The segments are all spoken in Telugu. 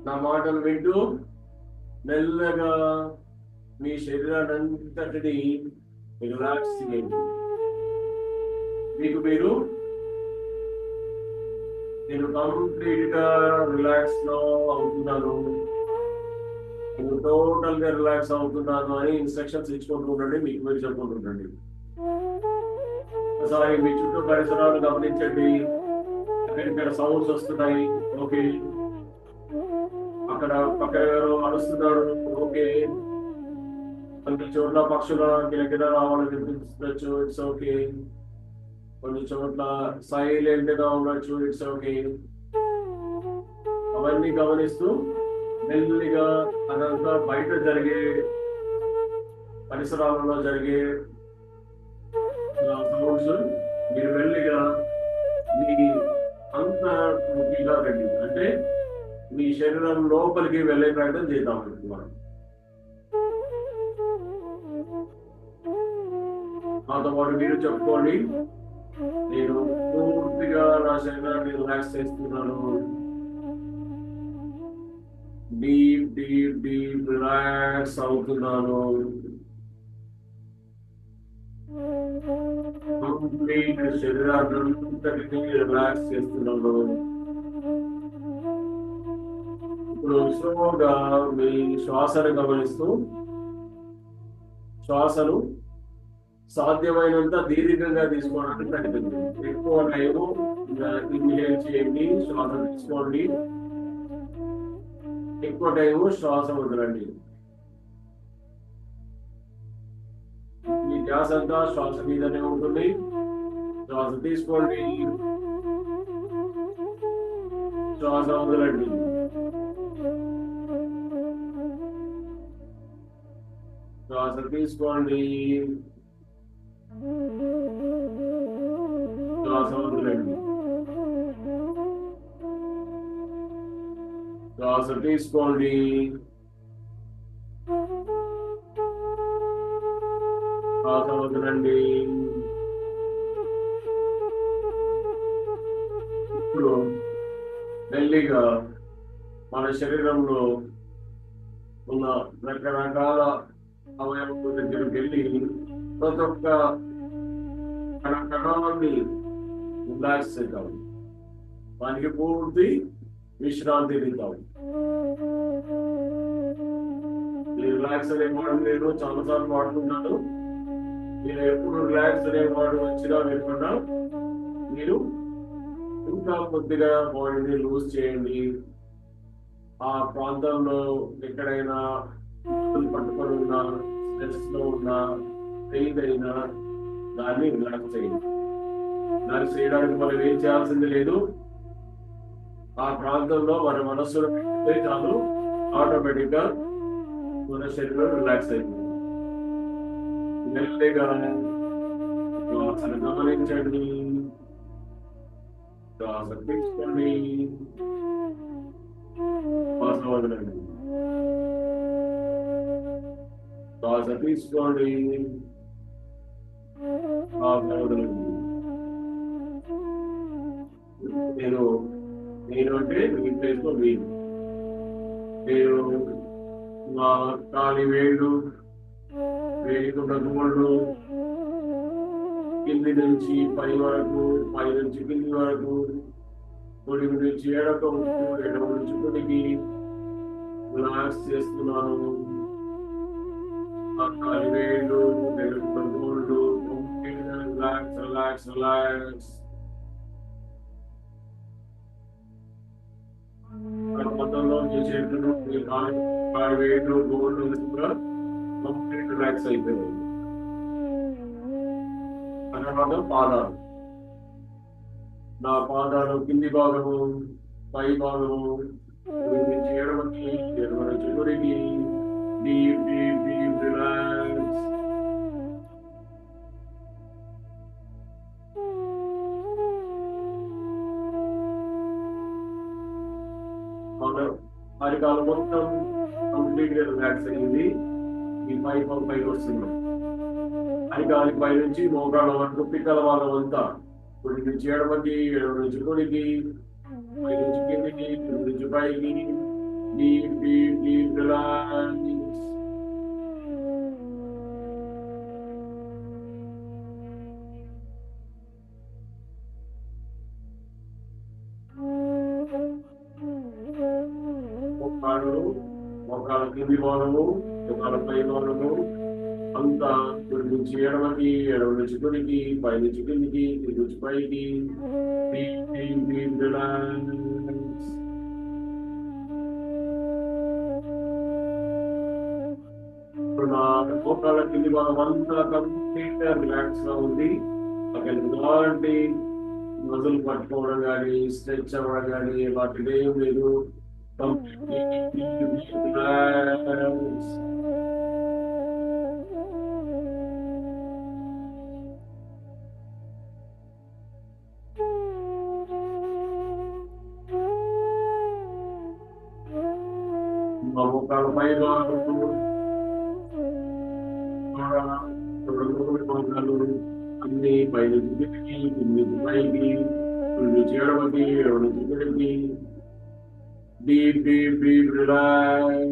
నా మాటలు వింటూ మెల్లగా మీ శరీరాన్ని అంతటిని రిలాక్స్ చేయండి. మీకు మీరు నేను కంప్లీట్ గా రిలాక్స్ లో అవుతున్నాను, నేను టోటల్ గా రిలాక్స్ అవుతున్నాను అని ఇన్స్ట్రక్షన్స్ ఇచ్చుకుంటూ ఉండండి. మీకు మీరు చెప్పుకుంటూ ఉండండి. ఒకసారి మీ చుట్టూ పరిసరాలు గమనించండి. ఇక్కడ సౌండ్స్ వస్తున్నాయి, ఓకే. అక్కడ పక్కన ఎవరో అరుస్తున్నాడు, ఓకే. కొన్ని చోట్ల పక్షుల కిలకిల రావాలని వినిపించవచ్చు, ఇట్స్ ఓకే. కొన్ని చోట్ల సైలెంట్ గా ఉండొచ్చు, ఇట్స్ ఓకే. అవన్నీ గమనిస్తూ మెల్లిగా అదంతా బయట జరిగే పరిసరాలలో జరిగే సౌండ్స్ మీరు మెల్లిగా మీ అంతర్ముఖిగా రండి. అంటే మీ శరీరం లోపలికి వెళ్ళే ప్రయత్నం చేద్దాం మనం. నాతో పాటు మీరు చెప్పుకోండి, నేను పూర్తిగా నా శరీరాన్ని రిలాక్స్ చేస్తున్నాను. డీప్ డీప్ డీప్ రిలాక్స్ అవుతున్నాను. కంప్లీట్ శరీరాన్ని రిలాక్స్ చేస్తున్నాను. ఇప్పుడు స్లోగా మీ శ్వాసను గమనిస్తూ శ్వాసను సాధ్యమైనంత దీర్ఘంగా తీసుకోవడానికి ప్రయత్నించండి. ఎక్కువ టైము ఇన్హేల్ చేయండి, శ్వాస తీసుకోండి. ఎక్కువ టైము శ్వాస వదలండి. మీ ధ్యాస అంతా శ్వాస మీదనే ఉంటుంది. శ్వాస తీసుకోండి, శ్వాస వదలండి. శ్వాస తీసుకోండి, శ్వాస వదలండి. శ్వాస తీసుకోండి, శ్వాస వదలండి. ఇప్పుడు మెల్లిగా మన శరీరంలో ఉన్న రకరకాల అవయవాల దగ్గరికి వెళ్ళి ప్రతి ఒక్క కణాన్ని రిలాక్స్ చేద్దాం. దానికి పూర్తి విశ్రాంతి ఇద్దాం. ఈ రిలాక్స్ అనే మాట నేను చాలాసార్లు వాడుతున్నాను. మీరు ఎప్పుడు రిలాక్స్ అనే మాట వచ్చినా వినకుండా మీరు ఇంకా కొద్దిగా బాడీని లూజ్ చేయండి. ఆ ప్రాంతంలో ఎక్కడైనా పట్టుకొని ఉన్నా, స్ట్రెస్ లో ఉన్నా, పెయిన్ అయినా దాన్ని రిలాక్స్ చేయండి. దాన్ని చేయడానికి మనం ఏం చేయాల్సింది లేదు. ఆ ప్రాంతంలో మన మనస్సులో పెడితే చాలు, ఆటోమేటిక్ గా మన శరీరం రిలాక్స్ అయిపోతుంది. మెల్లిగా శ్వాసను గమనించండి, శ్వాస తీసుకోండి, శ్వాస వదలండి. శ్వాస తీసుకోండి, శ్వాస వదలండి. నేను అంటే మీ ప్లేస్ లో మీరు మా కాలి వేళ్ళు, వేలికున్న గోళ్ళు కింది నుంచి పై వరకు, పై నుంచి కింది వరకు, పొడి నుంచి ఎడక ఎడమ నుంచి పొడికి రిలాక్స్ చేస్తున్నాను. ఆ కాలి వేళ్ళు, వేలుకున్న గోళ్ళు రిలాక్స్ రిలాక్స్ రిలాక్స్. మొత్తంలో మీ చేతులు, మీ కాలి వేళ్ళు, గోళ్ళు కూడా కంప్లీట్ రిలాక్స్ అయిపోయింది. తర్వాత పాదాలు, నా పాదాలు కింది భాగము, పై భాగము, నుంచి ఎడమకి, ఎడమ నుంచి కుడికి, డీప్ డీప్ డీప్ రిలాక్స్. అరికాలు మొత్తం కంప్లీట్ గా రిలాక్స్ అయ్యింది. ఈ పైకి వస్తుంది. అరికాలి పై నుంచి మోకాళ్ళ వరకు, పిక్కల భాగం అంతా కుడి నుంచి ఎడమకి, ఎడమ నుంచి కుడికి, పై నుంచి కిందికి, కింది నుంచి పైకి, Deep, deep, deep relax. మోకాల కింది భాగము మోకాల పై భాగము అంతా కుడి నుంచి ఎడమకి ఎడమ నుంచి కుడికి పై నుంచి కిందికి కింది నుంచి పైకి డీప్ డీప్ డీప్ రిలాక్స్. ఇప్పుడు నా మోకాల కింది భాగం అంతా కంప్లీట్ గా రిలాక్స్ గా ఉంది. అక్కడ ఎలాంటి మజలు పట్టుకోవడం కానీ స్ట్రెచ్ అవ్వడం కానీ వాటికి ఏం లేదు. Relax. మోకాల పై భాగము అన్ని పై నుంచి కిందికి పైకి ఎడమకి ఎడమ నుంచి కిందికి deep, deep, deep relax.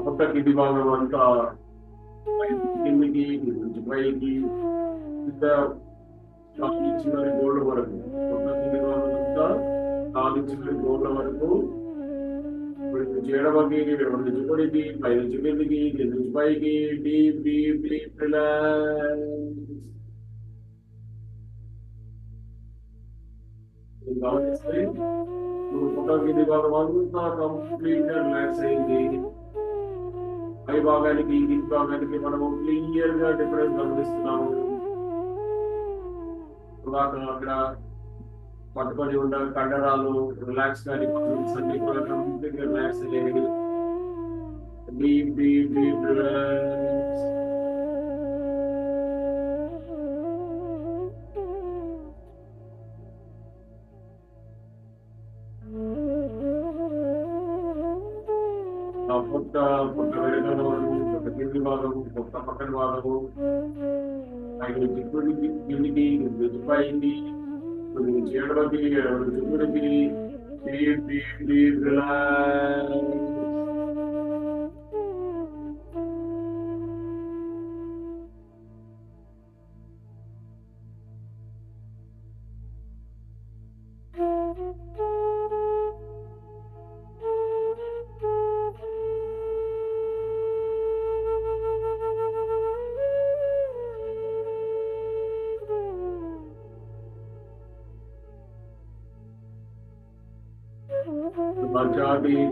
పొట్ట కింది భాగం అంతా కిందికి పైకి చివరి గోళ్ళ వరకు పొట్ట కింది భాగం అంతా చివరి గోళ్ళ వరకు ఎడమకి ఎడమ నుంచి పొడికి పై నుంచి కిందికి కింది నుంచి పైకి డీప్ డీప్ డీప్ రిలాక్స్. గమనిస్తే పొట్ట కింది భాగం అంతా కంప్లీట్ గా రిలాక్స్ అయింది. పై భాగానికి కింది భాగానికి మనము క్లియర్ గా డిఫరెన్స్ గమనిస్తున్నాము. అక్కడ పట్టుకొని ఉన్న కండరాలు రిలాక్స్ కానీ అన్ని కూడా కంప్లీట్ గా రిలాక్స్ అయ్యేది. Deep deep deep relax. పొట్ట వెనక పొట్ట కింది భాగము పొట్ట పక్కన భాగము ఆయన చిక్కుడికి కిందికి పైకి ఎడమకి ఎడమ చిక్కుడికి డీప్ డీప్ డీప్ రిలాక్స్.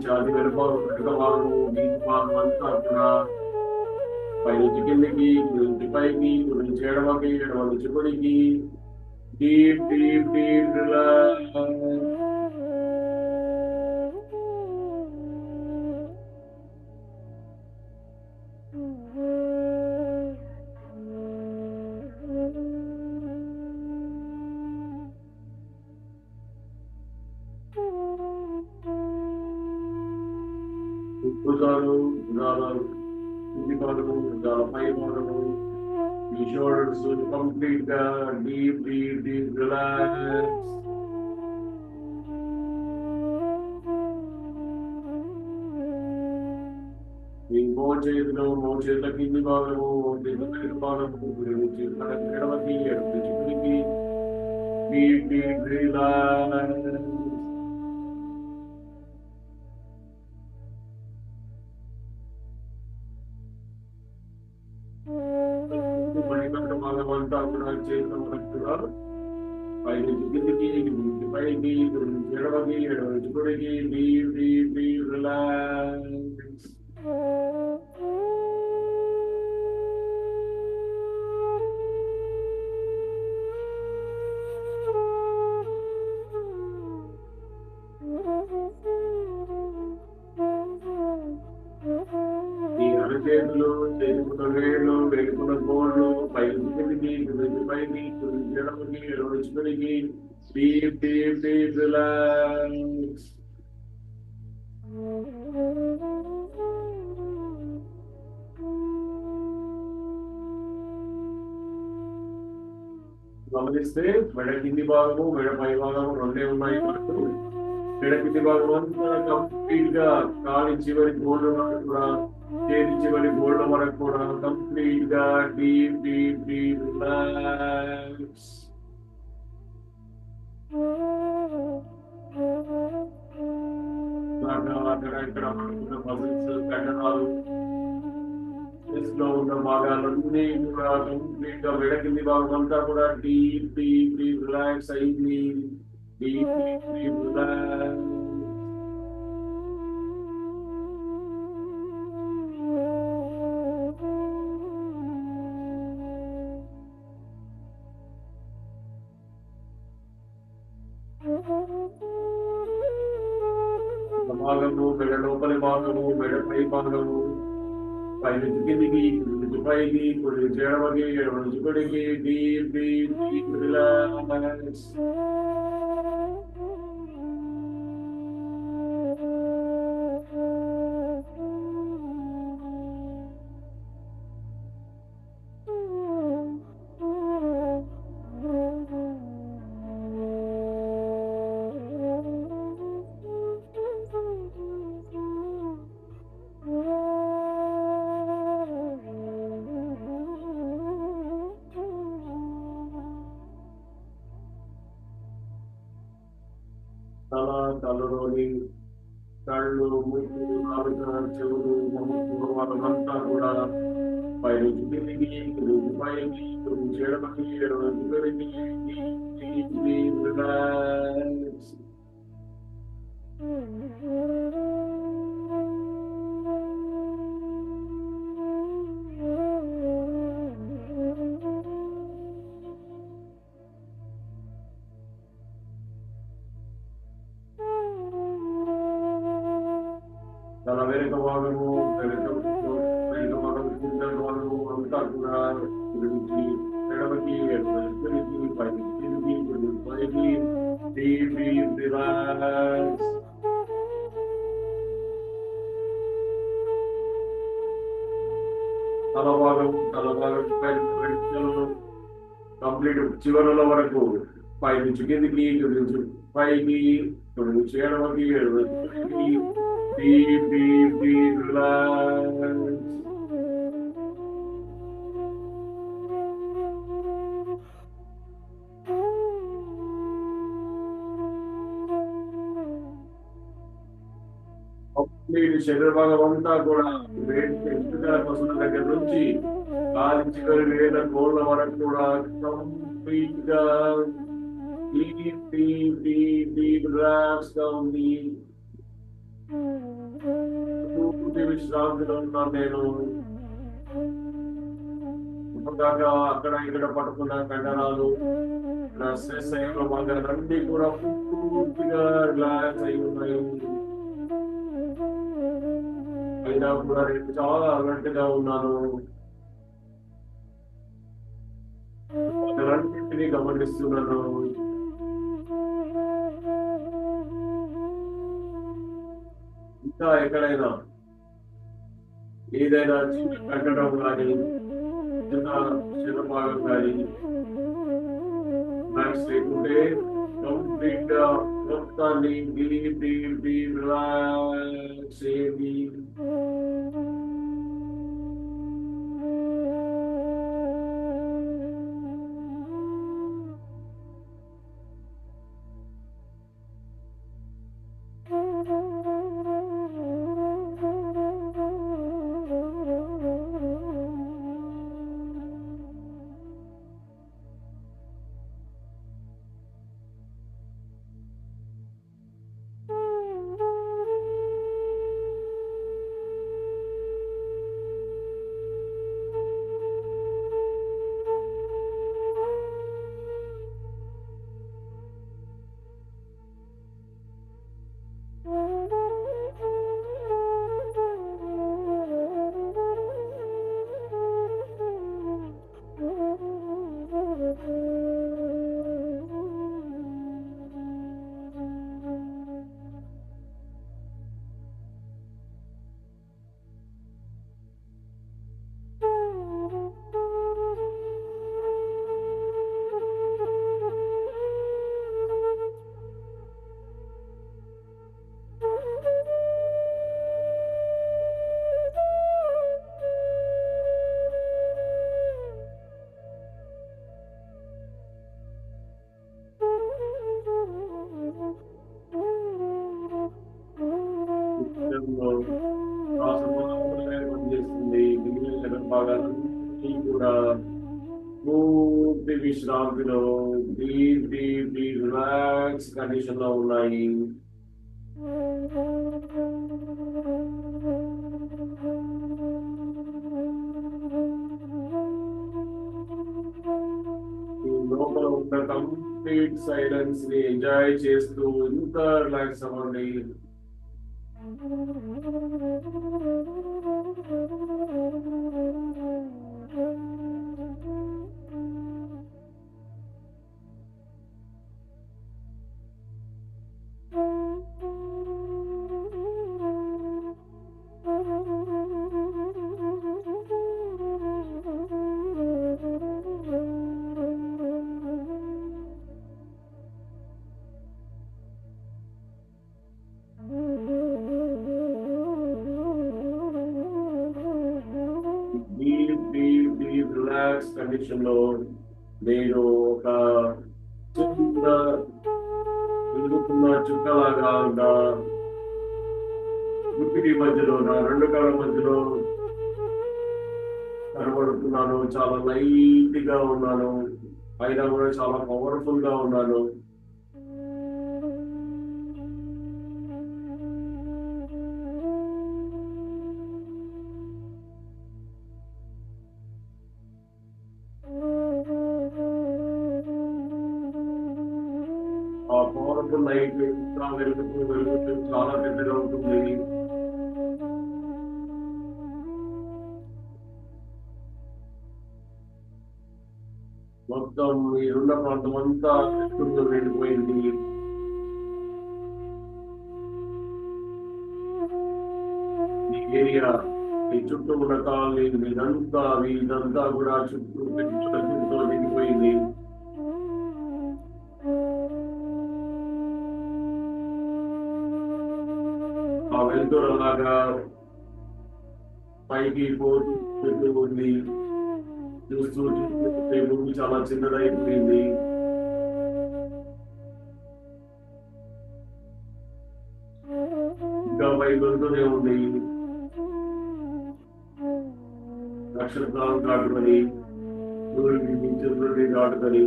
చాది వెనుక భాగము నీటి భాగం అంతా కూడా పై నుంచి కిందికి నుంచి పైకి నుంచి ఎడమకి ఎడమ నుంచి కుడికి డీప్ డీప్ డీప్ రిలాక్స్. భుజాలు భుజాలు కింది భాగము భుజాల పై భాగము ఈ షోల్డర్స్ కంప్లీట్ గా డీప్ డీప్ డీప్ రిలాక్స్. ఈ మోచేతుల కింది భాగము మోచేతుల పై భాగము ఎడమకి ఎడమ చిక్కుడికి డీప్ డీప్ రిలాక్స్. భాగమంతా కూడా చేతుల వరకు కూడా పై నుంచి కిందికి పైకి ఎడమకి ఎడమ నుంచి కుడికి డీప్ డీప్ డీప్ రిలాక్స్. ఈ అరచేతులు చేతుల వేళ్ళు వెనుకున్న గోళ్ళు పై పైనుంచి కిందికి కిందికి పైకి కిందికి ఎడమకి ఎడమ నుంచి కుడికి డీప్ డీప్ డీప్ రిలాక్స్ గమనిస్తే మెడ కింది భాగము మెడ పై భాగము రెండే ఉన్నాయి మనకు మెడ కింది భాగం అంతా కంప్లీట్ గా కాలి చివరి గోల్డ్ వరకు కూడా చేతి చివరి గోల్డ్ వరకు కూడా కంప్లీట్ గా డీప్ డీప్ డీప్ రిలాక్స్ అక్కడ ఇక్కడ మనకున్న మజిల్స్ కండరాలు లో ఉన్న భాగాలన్నీ కూడా కంప్లీట్ గా మెడ కింది భాగం అంతా కూడా డీప్ డీప్ డీప్ రిలాక్స్ అయింది డీప్ డీప్ డీప్ రిలాక్స్ భాగము మెడ లోపలి భాగము మెడ పై భాగము పైనుంచి కిందికి కిందికి పైకి కుడి నుంచి ఎడమకి ఎడమ నుంచి కుడికి డీప్ డీప్ డీప్ రిలాక్స్ తల తలలోని కళ్ళు ముక్కు నాలుక చెవులు మొహమంతా కూడా పైనుంచి కిందికి కిందికి పైకి కిందికి ఎడమకి ఎడమ నుంచి కుడికి రిలాక్స్ తల వెనుక భాగము వెనుక భాగం కింద భాగము అంతా కూడా గురించి ఎడమకి ఎడమకి పైకి కిందికి పైకి డీప్ డీప్ రిలాక్స్ తల భాగం కంప్లీట్ చివరల వరకు పై నుంచి కిందికి నుంచి పైకి నుంచి ఎడమకి ఎడమకి deep, deep, deep relax. Complete శరీర భాగం అంతా కూడా ఎంపికల కోసం దగ్గర నుంచి కాలి చివరి వేల గోళ్ళ వరకు కూడా కంప్లీట్ గా deep deep deep deep relax గా ఉంది విశ్రాంతిలో ఉన్నాను నేను ఇప్పటిదాకా అక్కడ ఇక్కడ పట్టుకున్న కండరాలు స్ట్రెస్ అయిన భాగాలన్నీ కూడా పూర్తిగా రిలాక్స్ అయి ఉన్నాయి అయినా కూడా నేను చాలా అలర్ట్ గా ఉన్నాను అన్నింటినీ గమనిస్తున్నాను ఇంకా ఎక్కడైనా ఏదైనా చిన్న కట్టడం కానీ చిన్న చిన్న భాగం కానీ మ్యాక్స్ లేకుంటే కంప్లీట్ గా మొత్తాన్ని డీప్ డీప్ డీప్ రిలాక్స్ చేయండి పూర్తి విశ్రాంతిలో deep deep deep relax condition లో ఉన్నాయి. లోపల ఉన్న కంప్లీట్ సైలెన్స్ ని ఎంజాయ్ చేస్తూ ఇంత రిలాక్స్ అవ్వండి. Deep deep deep relax condition లో నేను ఒక చిన్న వెలుగుతున్న చుక్కలాగా ఉన్న దుప్పిటి మధ్యలో నా రెండు కాళ్ళ మధ్యలో కనబడుతున్నాను. చాలా లైట్ గా ఉన్నాను, అయినా కూడా చాలా పవర్ఫుల్ గా ఉన్నాను. ఆ పవర్ఫుల్ లైట్ ఇంకా వెలుగుతూ వెలుగుతూ చాలా పెద్దగా ఉంటుంది. మొత్తం మీరున్న ప్రాంతం అంతా వెలుగుతో నిండిపోయింది. ఈ ఏరియా, ఈ చుట్టూ ఉన్న కాలనీ, ఇదంతా కూడా చుట్టూ పెద్దతో నిండిపోయింది. ఆ వెలుతురు అలాగా పైకి పోతూ ఉంది. చూస్తూ చూస్తే భూమి చాలా చిన్నదైపోయింది. ఇంకా పైకి వెళ్తూనే ఉంది. నక్షత్రాలు దాటుకొని, సూర్యుడిని చంద్రుడిని దాటుకొని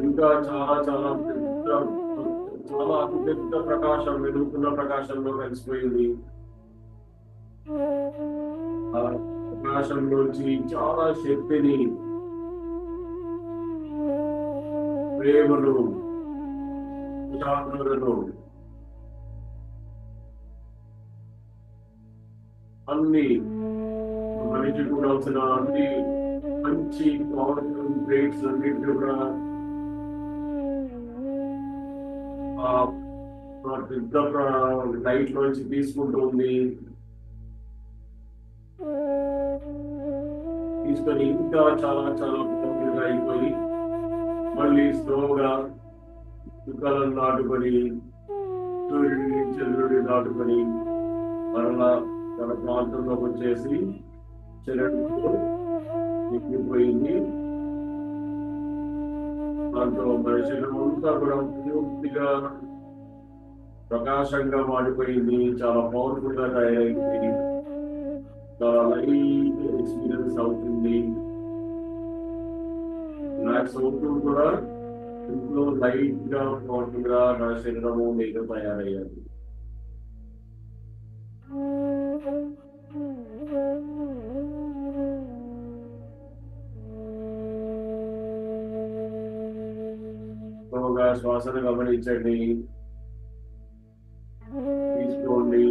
ఇంకా చాలా చాలా చాలా అతిపెద్ద ప్రకాశం, వెలుగుతున్న ప్రకాశంలో కలిసిపోయింది. ఆ ప్రకాశంలోంచి చాలా శక్తిని, ప్రేమను, ప్రశాంతతను అన్ని మనిషికి ఉండాల్సిన అన్ని మంచి పవర్ఫుల్ ట్రేట్స్ అన్నింటినీ కూడా పెద్ద లైట్ లోంచి తీసుకుంటుంది. తీసుకొని ఇంకా చాలా చాలా పవర్ఫుల్గా అయిపోయి మళ్ళీ స్లోగా చుక్కలను దాటుకొని, సూర్యుడిని చంద్రుడిని దాటుకొని మరలా తన ప్రాంతంలోకి వచ్చేసి చరణంతో ఎక్కిపోయింది. దాంతో మన శరీరం అంతా కూడా పూర్తిగా ప్రకాశంగా మాడిపోయింది. చాలా పవర్ఫుల్ గా తయారైంది. చాలా లైట్ ఎక్స్పీరియన్స్ అవుతుంది. రిలాక్స్ అవుతూ కూడా ఇంట్లో లైట్ గా పవర్ఫుల్ గా నా శరీరము మీకు తయారయ్యాది. శ్వాసను గమనించండి. తీసుకోండి,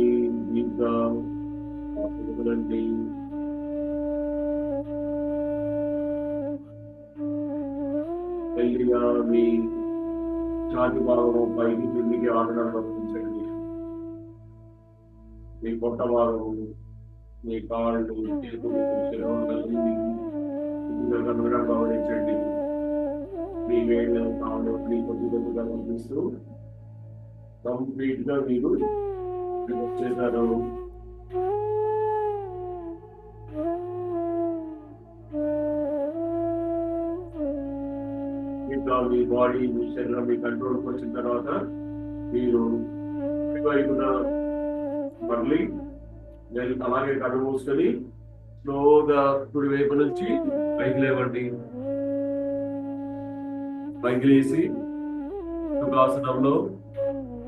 డీప్గా వదలండి. మెల్లిగా మీ ఛాతి భాగం పైకి కిందికి ఆడడం గమనించండి. మీ పొట్ట భాగం, మీ కాళ్ళు, చేతులు, కనగడం గమనించండి. మీ వేళ్ళు, కాళ్ళు కొద్ది కొద్దిగా కనిపిస్తూ కంప్లీట్ గా మీరు వచ్చేసారు. ఇంకా మీ బాడీ, మీ శరీరం మీ కంట్రోల్కి వచ్చిన తర్వాత మీరు వైపున మళ్ళీ అలాగే కళ్ళు మూసుకొని స్లోగా కుడి వైపు నుంచి పైకి లేవండి. పైకి లేసి సుఖాసనంలో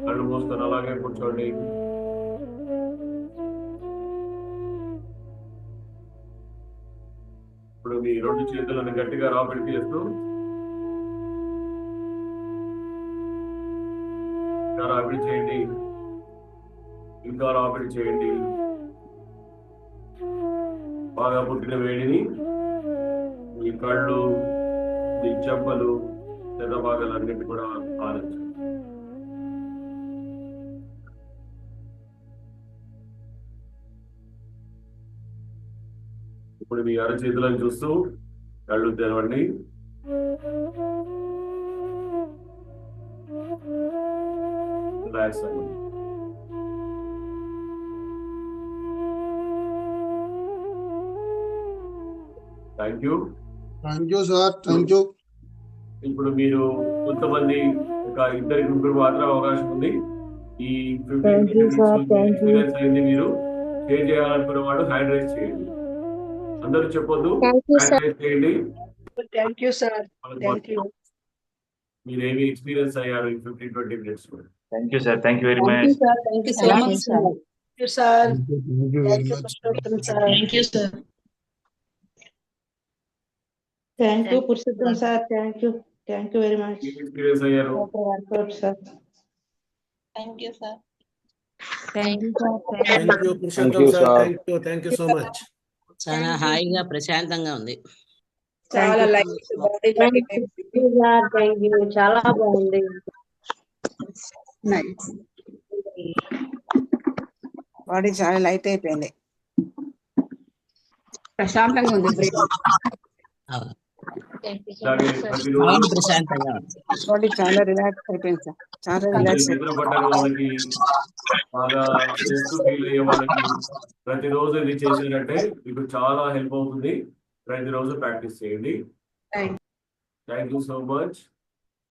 కళ్ళు మూసుకొని అలాగే కూర్చోండి. ఇప్పుడు మీ 2 చేతులను గట్టిగా రాపిడి చేస్తూ ఇంకా రాపిడి చేయండి. ఇంకా రాపిడి చేయండి. బాగా పుట్టిన వేడిని మీ కళ్ళు, మీ చెంపలు, పెద్ద భాగాలన్నిటి కూడా ఆలోచించండి. ఇప్పుడు మీ అరచేతులను చూస్తూ కళ్ళు తెరవండి. రిలాక్స్ అవ్వండి. Thank you. Thank you sir. Thank you. ఇప్పుడు మీరు కొంతమంది ఒక 2 ముగ్గురు మాత్రం అవకాశం ఉంది. ఈ 15 ఎక్స్పీరియన్స్ అయింది. మీరు షేర్ చేయాలనుకున్న వాడు హ్యాండ్ రైజ్ చేయండి. అందరూ చెప్పొద్దు, హ్యాండ్ రైజ్ చేయండి. Thank you sir. Thank you. మీరేమి ఎక్స్పీరియన్స్ అయ్యారు ఈ 15-20 మినిట్స్ కూడా. Thank you, sir. Thank you very much. Thank you so much, sir. Thank you, sir. Thank you, Purushottam, sir. Thank you, sir. Thank you, Purushottam, sir. Thank you. Thank you very much. Experience అయ్యారు. Sir. Thank you, sir. Thank you, sir. Thank you Purushottam sir. Thank you so much. చాలా హాయిగా ప్రశాంతంగా ఉంది. చాలా లైట్ థ్యాంక్ యూ. చాలా బాగుంది. బాడీ చాలా లైట్ అయిపోయింది. ప్రశాంతంగా ఉంది. అవును. అలాగే ప్రతిరోజు మైండ్ ప్రశాంతంగా ఉంది. బాడీ చాలా రిలాక్స్ అయిపోయింది సార్. చాలా రిలాక్స్ నిద్ర పట్టని వాళ్ళకి, బాగా స్ట్రెస్ ఫీల్ అయ్యే వాళ్ళకి ప్రతిరోజు ఇది చేసినట్టే మీకు చాలా హెల్ప్ అవుతుంది. ప్రతిరోజు ప్రాక్టీస్ చేయండి. Thank thank you so much.